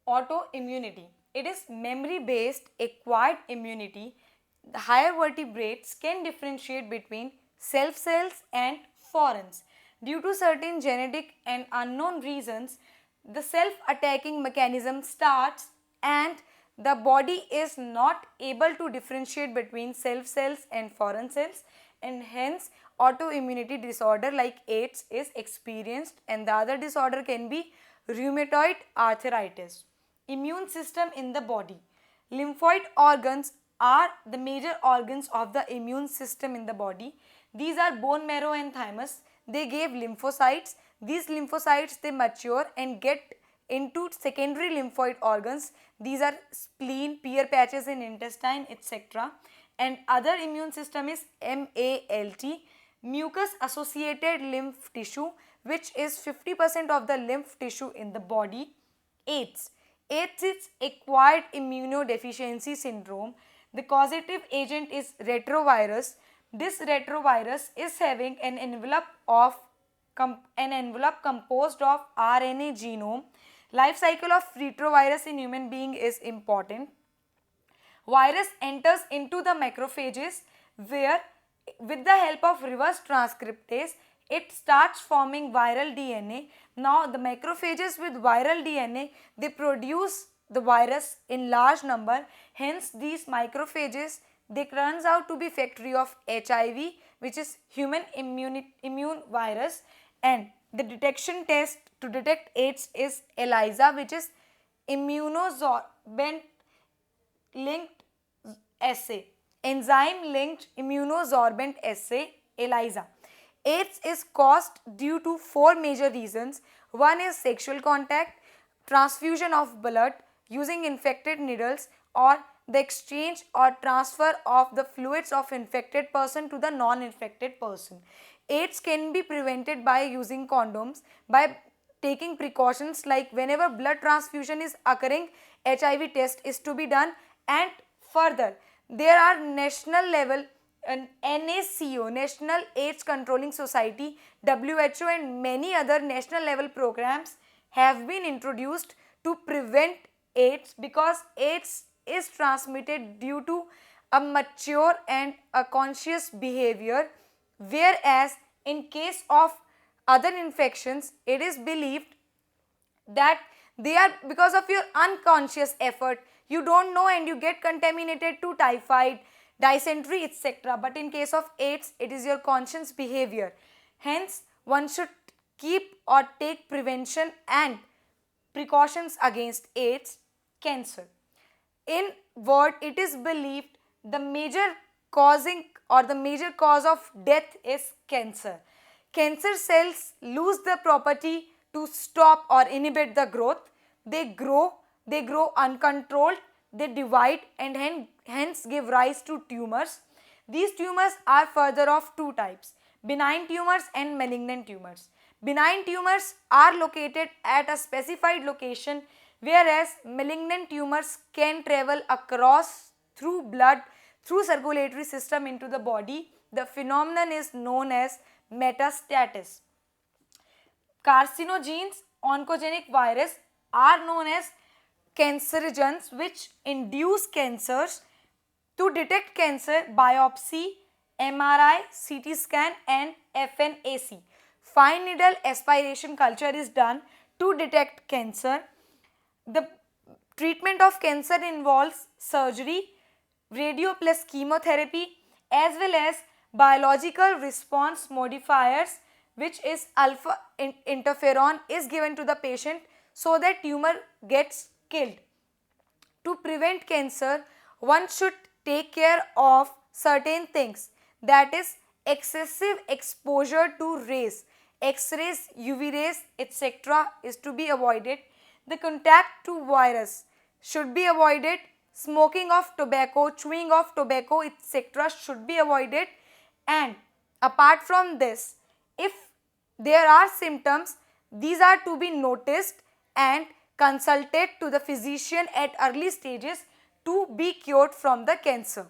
Autoimmunity. It is memory-based acquired immunity. The higher vertebrates can differentiate between self cells and foreigns. Due to certain genetic and unknown reasons, the self-attacking mechanism starts and the body is not able to differentiate between self cells and foreign cells, and hence autoimmunity disorder like AIDS is experienced, and the other disorder can be rheumatoid arthritis. Immune system in the body. Lymphoid organs are the major organs of the immune system in the body. These are bone marrow and thymus. They give lymphocytes. These lymphocytes they mature and get into secondary lymphoid organs. These are spleen, Peyer's patches in intestine, etc. And other immune system is MALT, mucus associated lymph tissue, which is 50% of the lymph tissue in the body. AIDS. AIDS is acquired immunodeficiency syndrome. The causative agent is retrovirus. This retrovirus is having an envelope composed of RNA genome. Life cycle of retrovirus in human being is important. Virus enters into the macrophages where with the help of reverse transcriptase it starts forming viral DNA. Now the macrophages with viral DNA they produce the virus in large number, hence these macrophages they turns out to be factory of HIV, which is human immune virus, and the detection test to detect AIDS is ELISA, which is immunosorbent linked assay, enzyme linked immunosorbent assay, ELISA. AIDS is caused due to four major reasons. One is sexual contact, transfusion of blood using infected needles, or the exchange or transfer of the fluids of infected person to the non-infected person. AIDS can be prevented by using condoms, by taking precautions like whenever blood transfusion is occurring, HIV test is to be done, and further there are national level NACO, National AIDS Controlling Society, WHO and many other national level programs have been introduced to prevent AIDS, because AIDS is transmitted due to a mature and a conscious behavior, whereas in case of other infections it is believed that they are because of your unconscious effort, you don't know and you get contaminated to typhoid, dysentery, etc. But in case of AIDS it is your conscious behavior, hence one should keep or take prevention and precautions against AIDS. Cancer. In what it is believed the major causing or the major cause of death is cancer. Cancer cells lose the property to stop or inhibit the growth. They grow uncontrolled, they divide and hence give rise to tumors. These tumors are further of two types, benign tumors and malignant tumors. Benign tumors are located at a specified location, whereas malignant tumors can travel across through blood, through circulatory system into the body. The phenomenon is known as metastasis. Carcinogens, oncogenic virus are known as cancerogens which induce cancers. To detect cancer, biopsy, MRI, CT scan and FNAC, fine needle aspiration culture is done to detect cancer. The treatment of cancer involves surgery, radio plus chemotherapy, as well as biological response modifiers, which is alpha interferon is given to the patient so that tumor gets killed. To prevent cancer, one should take care of certain things, that is excessive exposure to rays, X-rays, UV rays, etc. is to be avoided. The contact to virus should be avoided. Smoking of tobacco, chewing of tobacco, etc. should be avoided. And apart from this, if there are symptoms, these are to be noticed and consulted to the physician at early stages to be cured from the cancer.